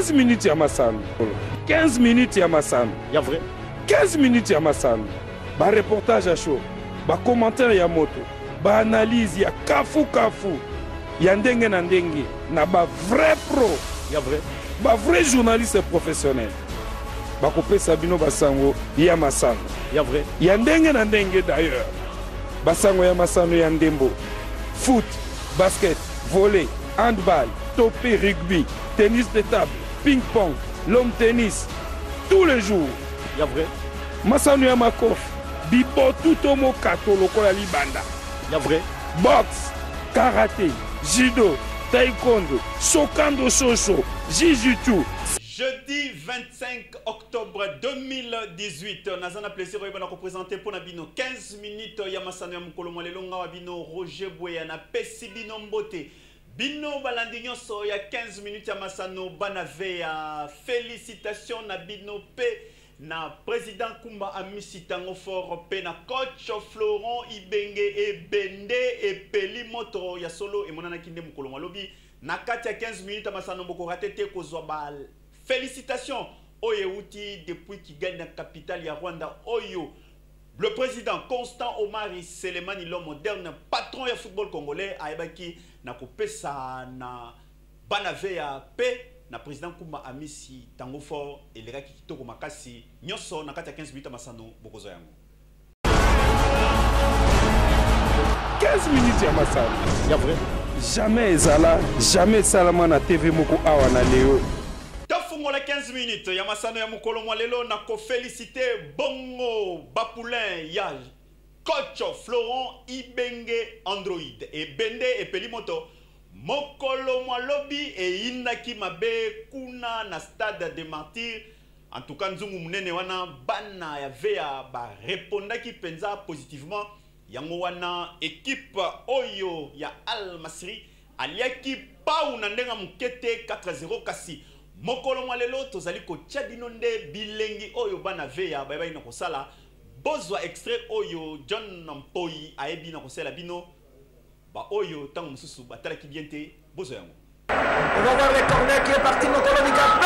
15 minutes ya masano 15 minutes ya masano ya vrai 15 minutes ya masano bareportage ya show bacommentaire ya moto baanalyse ya kafu ya ndenge na ndenge na bavrai pro ya vrai bavrai journaliste professionnel bakopesa bino basango ya masano ya vrai ya ndenge na ndenge d'ailleurs basango ya masano ya ndembo foot basket volley handball topé rugby tennis de table ping-pong l'homme tennis tous les jours ya vrai masano ya makofi bibotu to mokato lokola libanda ya vrai boxe karaté judo taekwondo shokando shosho jiu-jitsu. Jeudi 25 octobre 2018, Nazana plaisir de représenter pour Nabino 15 minutes Yamasano Yamukolo Malelonga Wabino Roger Boya na Pesi Bino Mbote. Bino Balandignon so ya 15 minutes Yamasano Banave ya félicitations na Bino P na président Kumba Amisi Tango Fort P na coach Florent Ibenge et Bende et Peli Moto ya solo et Monana Kinde Mukolo Malobi na 4 ya 15 minutes Yamasano Boko Ratete Kozwa Bal. Félicitations Oyo Outi depuis qu'il gagne la capitale ya Rwanda Oyo. Le président Constant Omari Selemani, l'homme moderne, patron du football congolais, Aibaki na kopesa na banave ya paix na président Kumba Amisi Tango Fort et les qui kitoko makasi nyoso na 15 minutes masano bokozo yango. 15 minutes ya masano. Ya vrai. Jamais ezala, jamais salama na TV moko awa na leo. Tofungola 15 minutes ya masano ya mukolo mwalelo na ko féliciter Bongo Bapoulin ya coach Florent Ibenge Android et Bende et Pelimoto mokolo mwalobi e inaki mabe kuna na stade de Martyrs. En tout cas nzungu munene wana bana ya vea ba répondaki penza positivement yango wana équipe oyo ya Al Masri aliaki pau na ndenga mukete 4-0 kasi mokolo mwalelo tozali ko tchadino nde bilengi oyo bana vea ba ina kosala bozwa extrait oyo John Mpoi ayebi na kosala bino ba oyo tango mususu batalaki bien te bozo yango. On va voir les corners qui est parti mokolo Mikabe.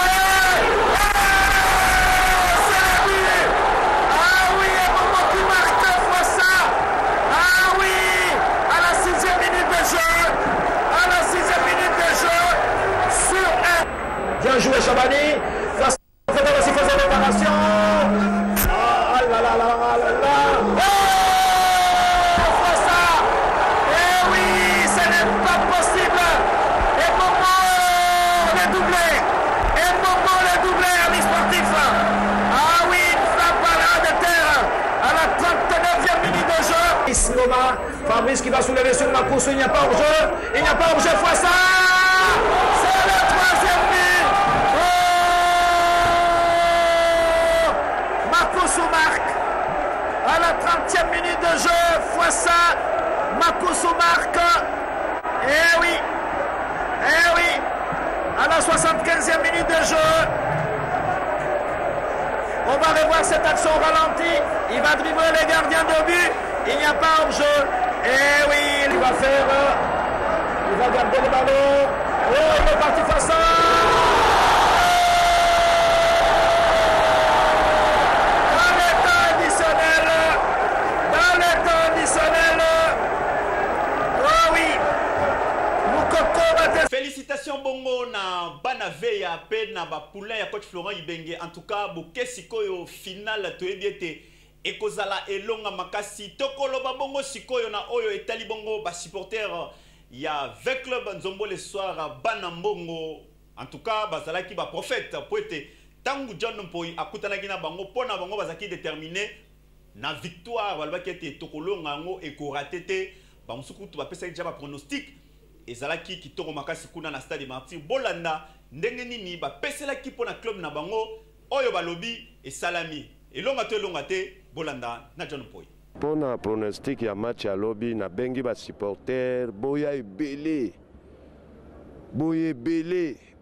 Ah oui, et Momo qui marque deux fois ça. Ah oui, à la 6e minute de jeu. À la 6e minute de jeu. Sur un. Bien joué Chabani. Ça fait aussi faisait l'opération. Ah là là là là là là. Oh, ça. Eh oui, ce n'est pas possible. Et Momo le doublé. Et Momo le doublé, ami sportif. Ah oui, une frappe à la de terre à la 39e minute de jeu. Isnoma, Fabrice qui va soulever sur ma course, il n'y a pas hors-jeu. Il n'y a pas hors-jeu, fois ça. C'est le 3e but. Oh, Makoso marque à la 30e minute de jeu, fois ça. Makoso marque. Eh oui. Eh oui. À la 75e minute de jeu. On va revoir cette action au ralenti. Il va dribbler les gardiens de but. Il n'y a pas hors-jeu. Eh oui, il va faire. Il va garder le ballon. Oh, il est parti face à. Dans le temps additionnel. Dans le temps additionnel. Oh oui. Moukoko va te. Félicitations Bongo na banave ya pe na ba poulain ya coach Florent Ibenge. En tout cas bokesi koyo final toyebiete ekozala elonga makasi tokolo ba bongo sikoyo na oyo etali bongo ba supporter ya V Club Nzombo le soir bana mbongo. En tout cas bazalaki ba prophète poete tangu John Mpoi akutanaki na bango pona bango bazaki déterminé na victoire balbaki ete tokolonga ngo ekoratete ba musukutu ba pesa déjà ba pronostic ezalaki kitoko makasi kuna na stade Martyrs bolanda ndenge nini ba peselaki pona club na bango oyo balobi e salami elonga te bolanda na John Mpoi. Pona pronostic ya match ya lobby na bengi ba supporter boya ebele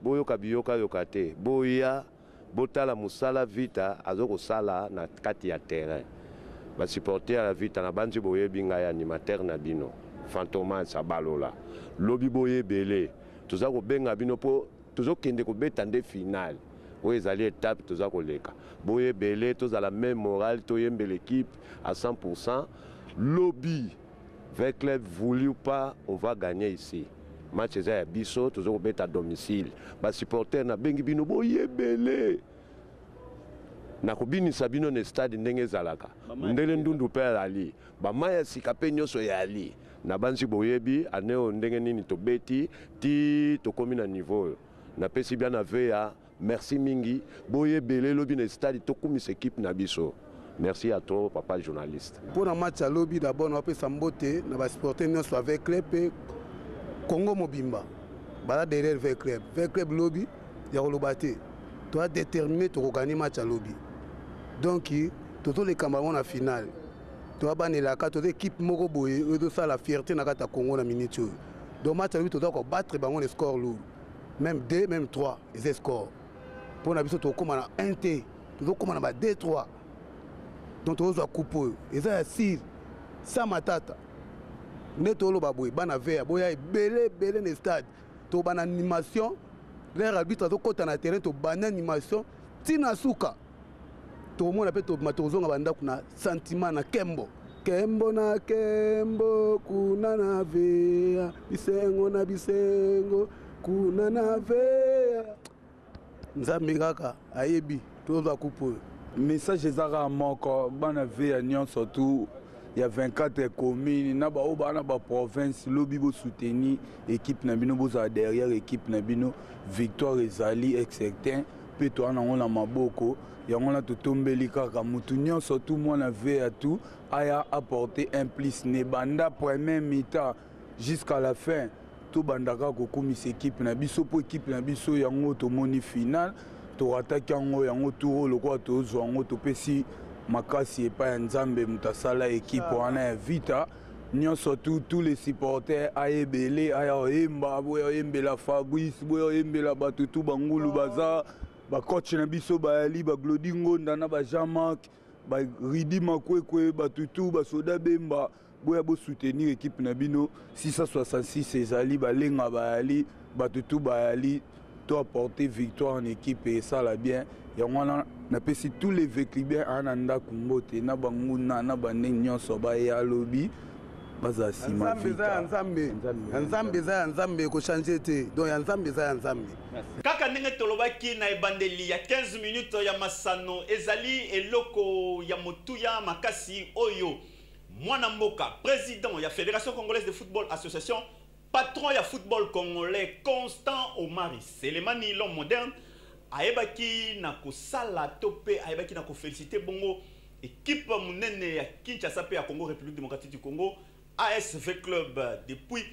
boyo kabiyoka yokate boya botala musala vita azoko sala na kati ya terrain ba supporter ya vita na banzi boye binga ya animateur na bino Fantomas Abalola lobby boye ebele toza ko benga bino po tozokende kobeta nde finale oyo ezali étape toza koleka boyebele tozala même morale toyembe l'équipe à 100%. Lobby avec club voulu ou pas on va gagner ici. Match eza ya biso tozokobeta à domicile ba supporter na bengi bino boyebele nakobinisa bino na stade ndenge ezalaka ndele ndundu mpe ali bamaya sika mpe nyonso ya ali na banzi boyebi aneo ndenge nini tobeti ti tokomi na niveau napesi bien na veya merci mingi boyebele lobi na stade tokumisa équipe na biso. Merci à toi papa journaliste. Pour un match à lobby d'abord on va s'emboter na ba supporter nyonso avec club Congo Mobimba bala derrière avec club lobby ya kolobate tu as déterminé to gagner match à lobby. Donc tous les camarades en finale tu as banné la carte équipe moko boye et de ça la fierté na kata Congo na minute. Donc match à lobby tu dois battre bango les scores lourd même 2 même 3 les scores pour na biso to comme na 1T tu dois comme na 2-3 donc tu dois couper et ça 6 ça matata netolo baboy bana vert boya belé ne stade to ban animation l'air arbitre to kota na terrain to ban animation tina suka to mona pe to matozonga banda kuna sentiment na kembo na kembo kuna na vea bisengo kuna na vea nzambe kaka ayebi to za kupo message ezaka moko bana vea nyon surtout. Il y a 24 communes, na ba province, lobby bo soutenir équipe Nabino boza derrière équipe Nabino victoire ezali excepté pe to na on la maboko ya on la to tombeli kaka mutu nyon surtout moi na ve à tout aya apporter un plus ne banda premier mi-temps jusqu'à la fin to bandaka ko komisa équipe na biso po équipe na biso yango to moni final to attaque yango tour le quoi to zo yango to pesi makasi epa ya nzambe mutasala équipe wana vita nyonso tous les supporters ayebele aya oyemba boya oyembela Fabrice boya oyembela bato tout bangulu baza ba coach na biso bayali ba Glodi Ngonda na ba Jean-Marc ba Ridi Makwekwe bato tout ba Soda Bemba boya bo soutenir équipe na bino 666 ezali balenga bayali bato tout bayali to apporter victoire en équipe et ça la bien yangwana na pesi tous les véclibiens ananda kumbote na banguna na baneng nyonso ba ya lobby baza sima nzambe ko changer te donc nzambe kaka ndenge tolobaki na ebandeli ya 15 minutes ya masano ezali eloko ya motuya makasi oyo mwana mboka président ya Fédération Congolaise de Football Association patron ya football congolais Constant Omari Selemani l'homme moderne ayebaki na kosala tope ayebaki na ko féliciter bongo équipe munene ya Kinshasa pe ya Congo République démocratique du Congo ASV Club depuis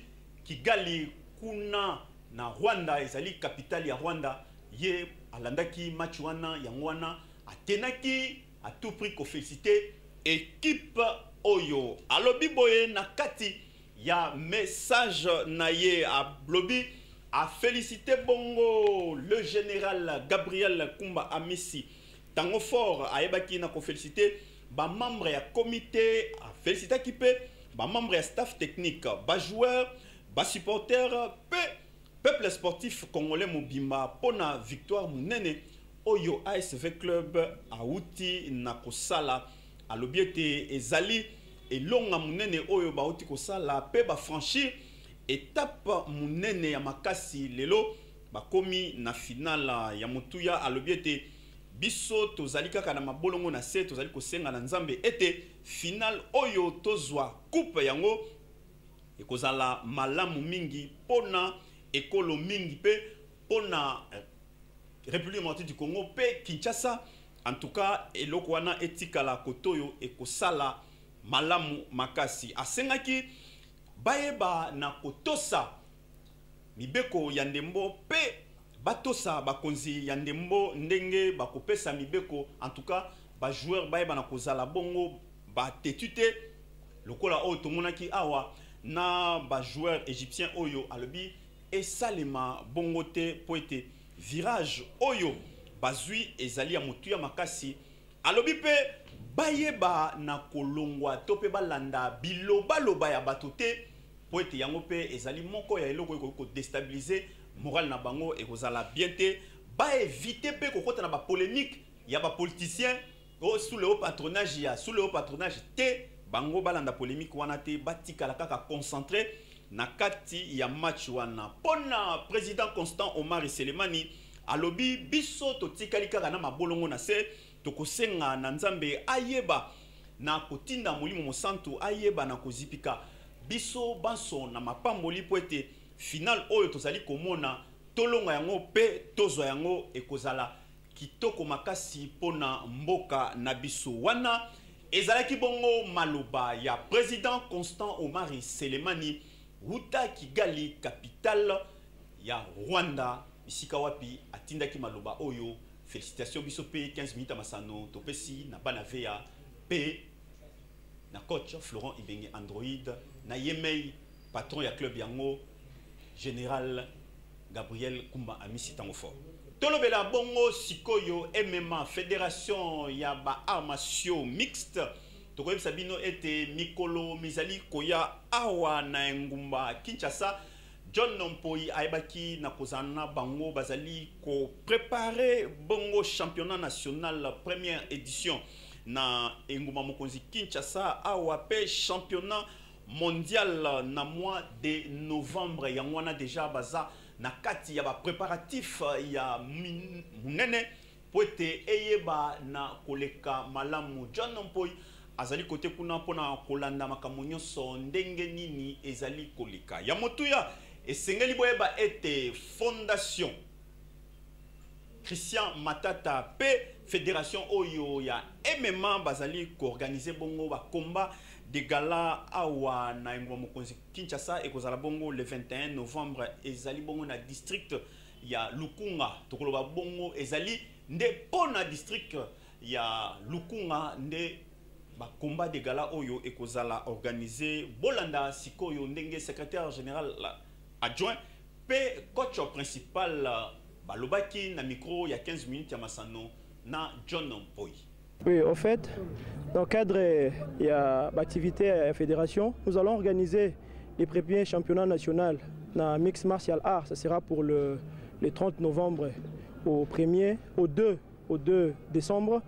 Kigali kuna na Rwanda ezali capitale ya Rwanda ye alandaki match wana yango wana atenaki à tout prix ko féliciter équipe oyo alobi boye na kati ya message na ye a lobby a félicité bongo le général Gabriel Kumba Amisi tango fort a ebaki na ko féliciter ba membre ya comité a féliciter équipe ba membre ya staff technique ba joueur ba supporter peuple sportif congolais mobimba pona victoire munene oyo ASV Club a uti na kosala a lobiete ezali elonga munene oyo ba uti kosala pe ba franchir étape munene ya makasi lelo bakomi na finale ya mutuya alobiete biso tozali kaka na mabolongo na se tozali kosenga na nzambe ete finale oyo tozwa coupe yango ekozala malamu mingi pona ekolo mingi pe pona République démocratique du Congo pe Kinshasa en tout cas eloko wana etikala kotoyo ekosala malamu makasi asengaki bayeba na kotosa mibeko ya ndembo pe batosa bakonzi ya ndembo ndenge bakopesa mibeko en tout cas ba joueur bayeba na kozala bongo ba tetute lokola oyo tomonaki awa na ba joueur égyptien oyo alobi esalema bongo te po ete virage oyo bazui ezali ya motuya makasi alobi pe bayeba na kolongwa to pe balanda biloba loba ya bato te po ete yango pe ezali moko ya eloko ko déstabiliser moral na bango et kozala bien te ba éviter pe kokota na ba polémique ya ba politiciens sous le haut patronage te bango balanda polémique wana te batikala kaka concentré na kati ya match wana pona président Constant Omar Selemani alobi biso totikali kaka na mabolongo na se tokosenga na nzambe ayeba na kotinda molimo mosantu ayeba na kozipika biso banso na mapamboli po ete final oyo tozali komona tolonga yango pe tozwa yango ekozala kitoko makasi pona mboka na biso wana ezalaki bongo maloba ya président Constant Omar Selemani Wuta Kigali capitale ya Rwanda bisika wapi atindaki maloba oyo. Félicitations biso pe 15 minutes à masano topesi na banavea pe na coach Florent Ibenge Android na Yemei patron ya club yango général Gabriel Kumba Amisi Tangofo. Tolobela bongo sikoyo MMA fédération ya ba armatio mixte tokoyeb sabino ete mikolo mizali koya awa na ngumba Kinshasa. John Nompoi aibaki na kozana bango bazali ko préparer bongo championnat national première édition na enguma mokonzi Kinshasa awa pe championnat mondial na mois de novembre yangwana déjà baza na kati ya ba préparatif ya munene poete eyeba na koleka malamu. John Nompoi azali kote kuna pona kolanda makambo nyonso ndenge nini ezali koleka ya motuya esengeli boyeba ete fondation Christian Matata pe fédération oyo ya MMA bazali ko organiser bongo ba combat de gala awa na ngwa mokonzi Kinshasa ekozala bongo le 21 novembre ezali bongo na district ya Lukunga tokoloba bongo ezali nde pona district ya Lukunga nde ba combat de gala oyo ekozala organiser bolanda sikoyo ndenge secrétaire général adjoint pe coach principal balobaki na micro il y a 15 minutes ya masano na John Nompoi. Oui, en fait, dans le cadre de l'activité à la fédération, nous allons organiser les premiers championnats nationaux dans Mixed Martial Arts. Ça sera pour le 30 novembre au 2 décembre.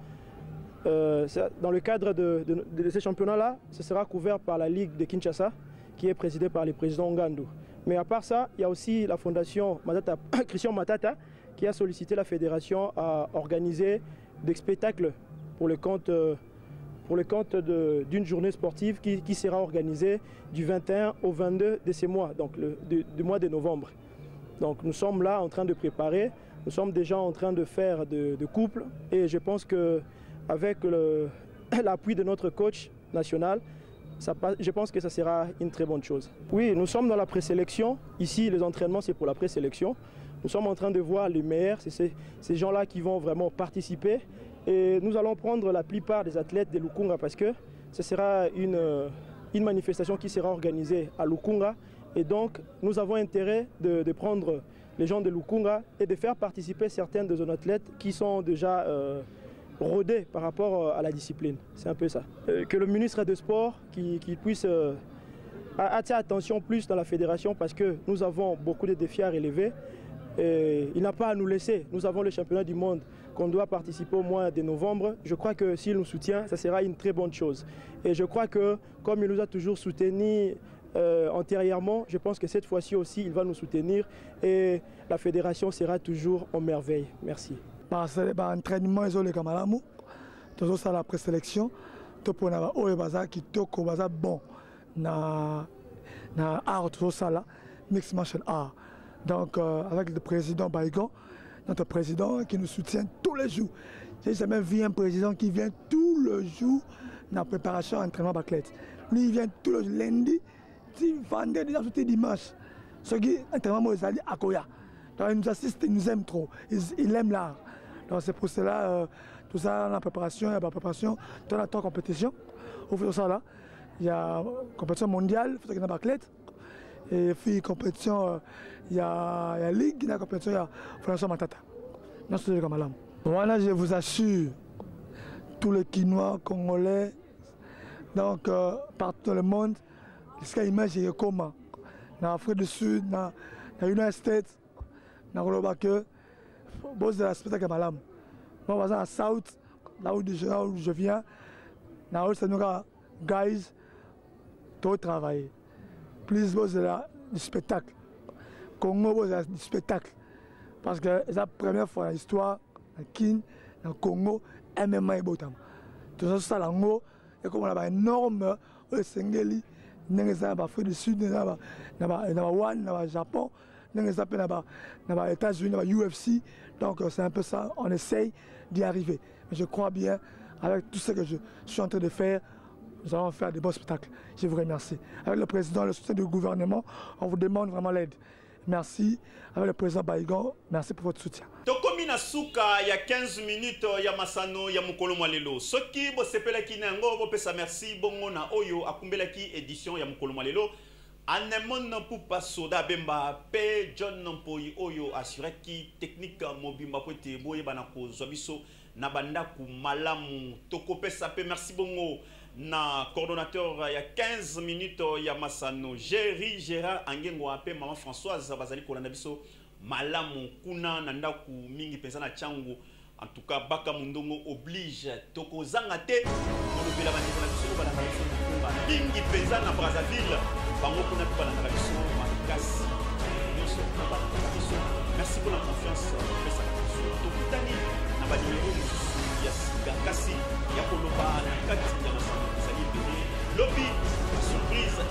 Dans le cadre de ces championnats-là, ce sera couvert par la Ligue de Kinshasa, qui est présidée par le président Ngandou. Mais à part ça, il y a aussi la fondation Christian Matata qui a sollicité la fédération à organiser des spectacles pour le compte d'une journée sportive qui sera organisée du 21 au 22 de ce mois, donc du mois de novembre. Donc nous sommes là en train de préparer, nous sommes déjà en train de faire de couples et je pense qu'avec l'appui de notre coach national, je pense que ça sera une très bonne chose. Oui, nous sommes dans la présélection. Ici, les entraînements, c'est pour la présélection. Nous sommes en train de voir les meilleurs. C'est ces gens-là qui vont vraiment participer. Et nous allons prendre la plupart des athlètes de Lukunga parce que ce sera une manifestation qui sera organisée à Lukunga. Et donc, nous avons intérêt de prendre les gens de Lukunga et de faire participer certains de nos athlètes qui sont déjà rodés par rapport à la discipline. C'est un peu ça. Que le ministre des Sports qui puisse attirer attention plus dans la fédération parce que nous avons beaucoup de défis à relever. Et il n'a pas à nous laisser. Nous avons le championnat du monde qu'on doit participer au mois de novembre. Je crois que s'il nous soutient, ça sera une très bonne chose. Et je crois que comme il nous a toujours soutenus antérieurement, je pense que cette fois-ci aussi, il va nous soutenir et la fédération sera toujours en merveille. Merci. Entraînement les camaramu, toujours ça la présélection, tout pour na oyo baza kitoko baza bon na art toujours ça là mixed martial art. Donc avec le président Baïgon, notre président qui nous soutient tous les jours. J'ai jamais vu un président qui vient tout le jour dans la préparation à l'entraînement d'athlète. Lui il vient tout le lundi, vendredi, déjà tout dimanche. Ce qui entraînement Mozali à Koya. Donc il nous assiste, il nous aime trop, il aime l'art. Donc c'est pour cela, tout ça, la préparation, il y a la préparation, dans la compétition. Au fait de ça là, il y a compétition mondiale, il y a athlète. Et puis compétition, il y a ligue, il y a compétition, il y a Fondation Matata. Non, c'est comme là. Voilà, je vous assure, tous les Quinois, Congolais, donc partout dans le monde, jusqu'à l'image, il y a comment. na Afrique du Sud, na United States, na Rolobake, boss de la spectacle malam. Moi, à South, là où je viens, na où c'est nous guys, tout travailler. Plus boss du spectacle. Congo, boss du spectacle. Parce que c'est la première fois dans l'histoire, dans Kin, dans le Congo, MMA et Botam. Tout ça, c'est l'ango, et comme on a énorme, le Sengeli, dans l'Afrique du Sud, dans le Japon, dans les États-Unis, dans l'UFC. Donc c'est un peu ça, on essaye d'y arriver. Mais je crois bien, avec tout ce que je suis en train de faire, nous allons faire des beaux spectacles. Je vous remercie. Avec le président, le soutien du gouvernement, on vous demande vraiment l'aide. Merci. Avec le président Baïgon, merci pour votre soutien. Tokomi na suka ya 15 minutes ya masano ya mukolo mwalelo. Soki bo sepelaki na ngo bo pesa merci bongo na oyo akumbelaki édition ya mukolo mwalelo. Anemon pupa soda bemba pe John Nampoyi oyo assuraki technique mobimba pote boye bana ko zobiso na banda ku malamu toko pesa pe merci bongo na coordonnateur ya 15 minutes ya masano Jerry Gérard Angengo ape maman Françoise bazali kolanda biso malamu kuna na ndaku mingi penza na changu. En tout cas baka mundongo oblige toko zangate kolobela bandeko na biso bana biso mingi penza na Brazzaville bango kuna pe bana biso makasi nyonso na bana biso. Merci pour la confiance pesa biso tokutani na ba numéro ya sika kasi ya koloba na kati ya masano zali bene lobby surprise